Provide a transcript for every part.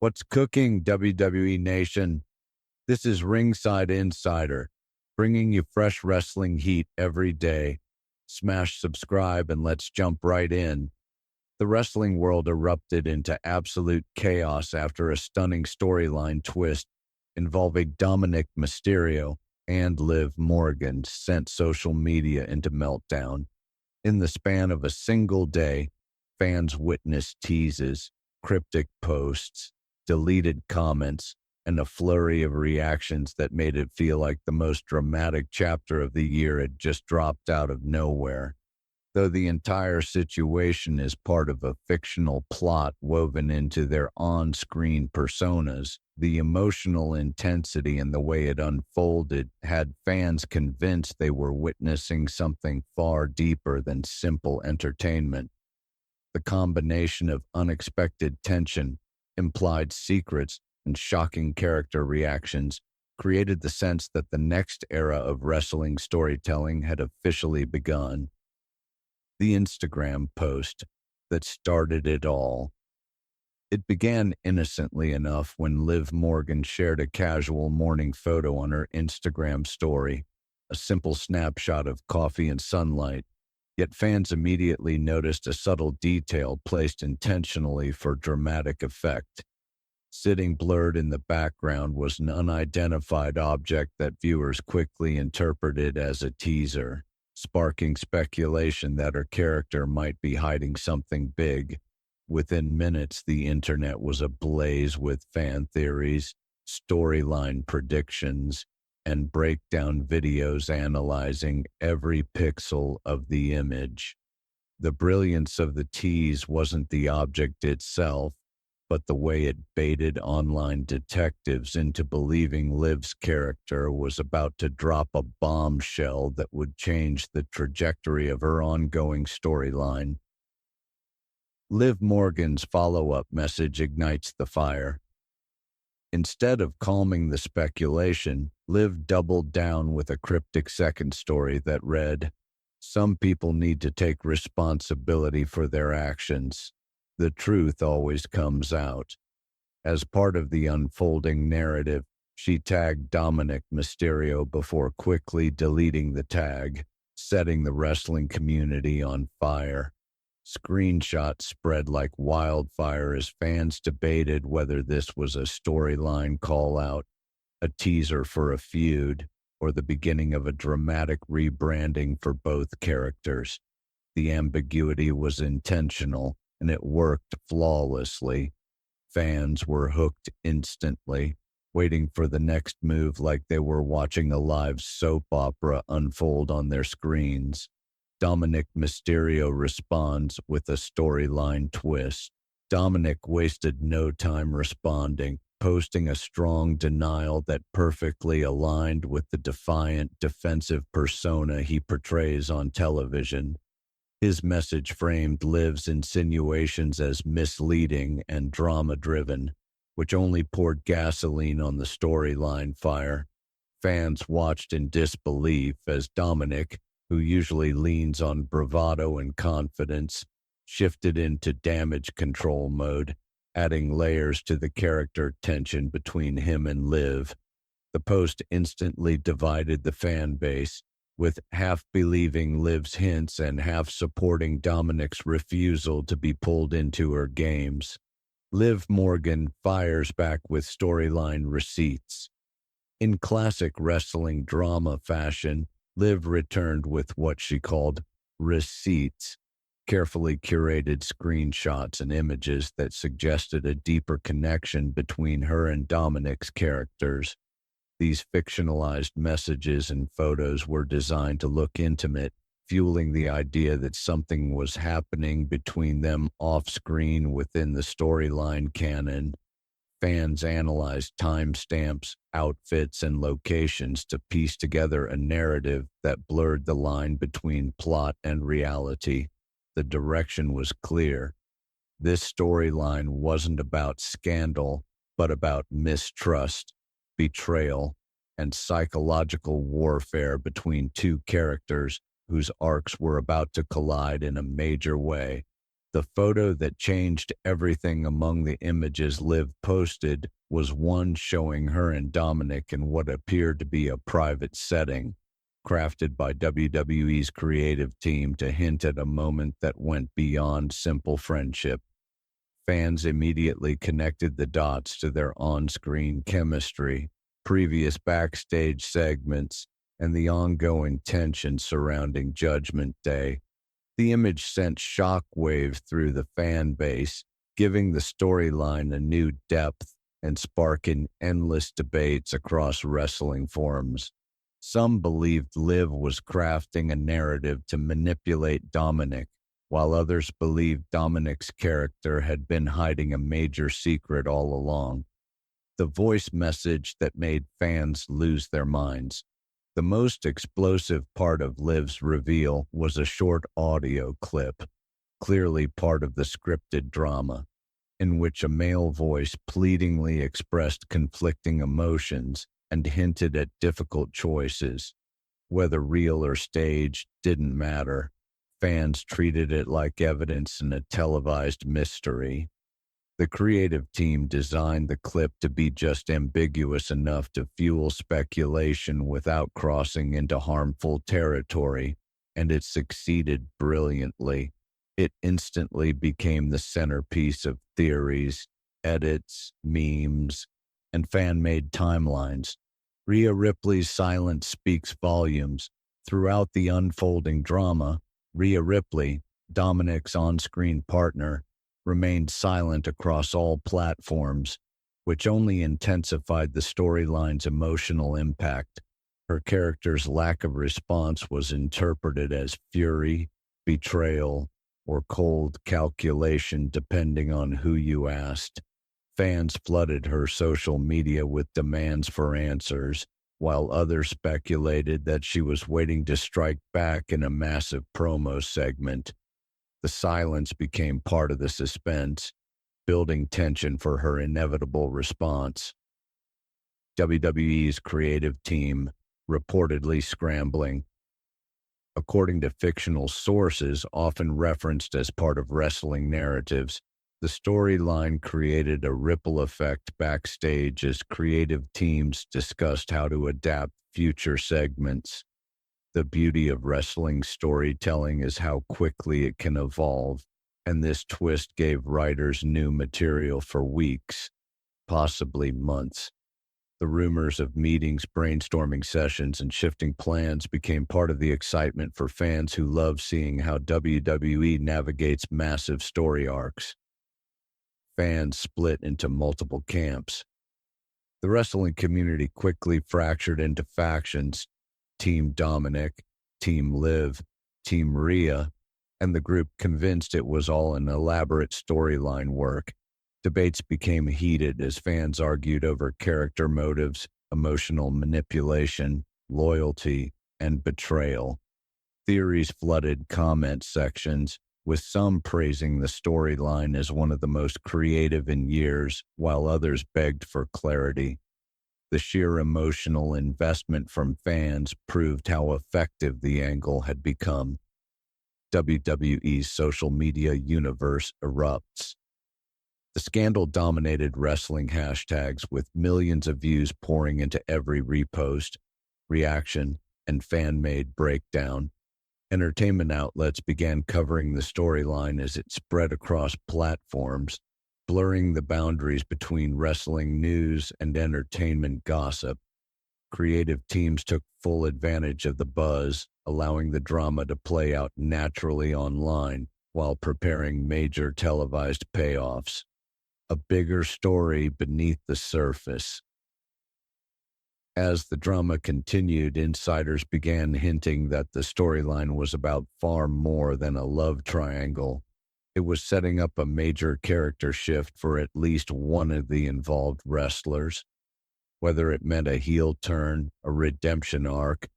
What's cooking, WWE Nation? This is Ringside Insider, bringing you fresh wrestling heat every day. Smash subscribe and let's jump right in. The wrestling world erupted into absolute chaos after a stunning storyline twist involving Dominik Mysterio and Liv Morgan sent social media into meltdown. In the span of a single day, fans witnessed teases, cryptic posts, deleted comments, and a flurry of reactions that made it feel like the most dramatic chapter of the year had just dropped out of nowhere. Though the entire situation is part of a fictional plot woven into their on-screen personas, the emotional intensity and the way it unfolded had fans convinced they were witnessing something far deeper than simple entertainment. The combination of unexpected tension, implied secrets, and shocking character reactions created the sense that the next era of wrestling storytelling had officially begun. The Instagram post that started it all. It began innocently enough when Liv Morgan shared a casual morning photo on her Instagram story, a simple snapshot of coffee and sunlight. Yet fans immediately noticed a subtle detail placed intentionally for dramatic effect. Sitting blurred in the background was an unidentified object that viewers quickly interpreted as a teaser, sparking speculation that her character might be hiding something big. Within minutes, the internet was ablaze with fan theories, storyline predictions, and breakdown videos analyzing every pixel of the image. The brilliance of the tease wasn't the object itself, but the way it baited online detectives into believing Liv's character was about to drop a bombshell that would change the trajectory of her ongoing storyline. Liv Morgan's follow-up message ignites the fire. Instead of calming the speculation, Liv doubled down with a cryptic second story that read, "Some people need to take responsibility for their actions. The truth always comes out." As part of the unfolding narrative, she tagged Dominik Mysterio before quickly deleting the tag, setting the wrestling community on fire. Screenshots spread like wildfire as fans debated whether this was a storyline call-out, a teaser for a feud, or the beginning of a dramatic rebranding for both characters. The ambiguity was intentional, and it worked flawlessly. Fans were hooked instantly, waiting for the next move like they were watching a live soap opera unfold on their screens. Dominik Mysterio responds with a storyline twist. Dominik wasted no time responding, posting a strong denial that perfectly aligned with the defiant, defensive persona he portrays on television. His message framed Liv's insinuations as misleading and drama-driven, which only poured gasoline on the storyline fire. Fans watched in disbelief as Dominik, who usually leans on bravado and confidence, shifted into damage control mode, adding layers to the character tension between him and Liv. The post instantly divided the fan base, with half believing Liv's hints and half supporting Dominik's refusal to be pulled into her games. Liv Morgan fires back with storyline receipts. In classic wrestling drama fashion, Liv returned with what she called receipts, carefully curated screenshots and images that suggested a deeper connection between her and Dominik's characters. These fictionalized messages and photos were designed to look intimate, fueling the idea that something was happening between them off-screen within the storyline canon. Fans analyzed timestamps, outfits, and locations to piece together a narrative that blurred the line between plot and reality. The direction was clear. This storyline wasn't about scandal, but about mistrust, betrayal, and psychological warfare between two characters whose arcs were about to collide in a major way. The photo that changed everything among the images Liv posted was one showing her and Dominik in what appeared to be a private setting, crafted by WWE's creative team to hint at a moment that went beyond simple friendship. Fans immediately connected the dots to their on-screen chemistry, previous backstage segments, and the ongoing tension surrounding Judgment Day. The image sent shockwaves through the fan base, giving the storyline a new depth and sparking endless debates across wrestling forums. Some believed Liv was crafting a narrative to manipulate Dominik, while others believed Dominik's character had been hiding a major secret all along. The voice message that made fans lose their minds. The most explosive part of Liv's reveal was a short audio clip, clearly part of the scripted drama, in which a male voice pleadingly expressed conflicting emotions and hinted at difficult choices. Whether real or staged didn't matter. Fans treated it like evidence in a televised mystery. The creative team designed the clip to be just ambiguous enough to fuel speculation without crossing into harmful territory, and it succeeded brilliantly. It instantly became the centerpiece of theories, edits, memes, and fan-made timelines. Ria Ripley's silence speaks volumes. Throughout the unfolding drama, Ria Ripley, Dominik's on-screen partner, remained silent across all platforms, which only intensified the storyline's emotional impact. Her character's lack of response was interpreted as fury, betrayal, or cold calculation depending on who you asked. Fans flooded her social media with demands for answers, while others speculated that she was waiting to strike back in a massive promo segment. The silence became part of the suspense, building tension for her inevitable response. WWE's creative team reportedly scrambling. According to fictional sources often referenced as part of wrestling narratives, the storyline created a ripple effect backstage as creative teams discussed how to adapt future segments. The beauty of wrestling storytelling is how quickly it can evolve, and this twist gave writers new material for weeks, possibly months. The rumors of meetings, brainstorming sessions, and shifting plans became part of the excitement for fans who love seeing how WWE navigates massive story arcs. Fans split into multiple camps. The wrestling community quickly fractured into factions: Team Dominik, Team Liv, Team Ria, and the group convinced it was all an elaborate storyline work. Debates became heated as fans argued over character motives, emotional manipulation, loyalty, and betrayal. Theories flooded comment sections, with some praising the storyline as one of the most creative in years, while others begged for clarity. The sheer emotional investment from fans proved how effective the angle had become. WWE's social media universe erupts. The scandal dominated wrestling hashtags, with millions of views pouring into every repost, reaction, and fan-made breakdown. Entertainment outlets began covering the storyline as it spread across platforms, blurring the boundaries between wrestling news and entertainment gossip. Creative teams took full advantage of the buzz, allowing the drama to play out naturally online while preparing major televised payoffs. A bigger story beneath the surface. As the drama continued, insiders began hinting that the storyline was about far more than a love triangle. It was setting up a major character shift for at least one of the involved wrestlers. Whether it meant a heel turn, a redemption arc,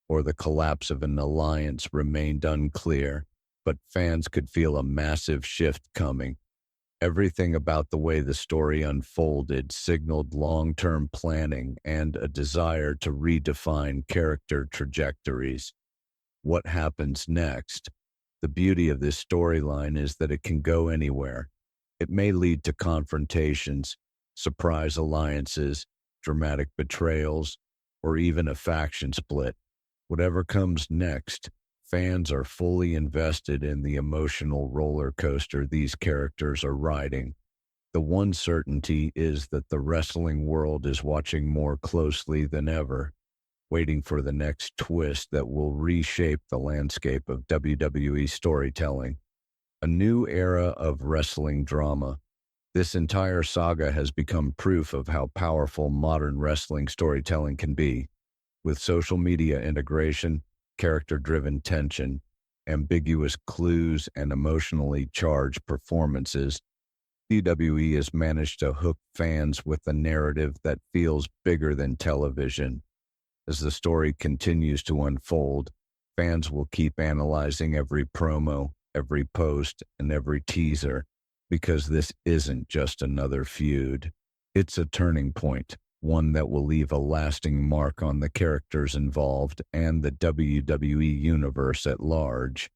or the collapse of an alliance remained unclear, but fans could feel a massive shift coming. Everything about the way the story unfolded signaled long-term planning and a desire to redefine character trajectories. What happens next? The beauty of this storyline is that it can go anywhere. It may lead to confrontations, surprise alliances, dramatic betrayals, or even a faction split. Whatever comes next, fans are fully invested in the emotional roller coaster these characters are riding. The one certainty is that the wrestling world is watching more closely than ever, waiting for the next twist that will reshape the landscape of WWE storytelling. A new era of wrestling drama. This entire saga has become proof of how powerful modern wrestling storytelling can be. With social media integration, character driven tension, ambiguous clues, and emotionally charged performances, WWE has managed to hook fans with a narrative that feels bigger than television. As the story continues to unfold, fans will keep analyzing every promo, every post, and every teaser, because this isn't just another feud. It's a turning point, one that will leave a lasting mark on the characters involved and the WWE Universe at large.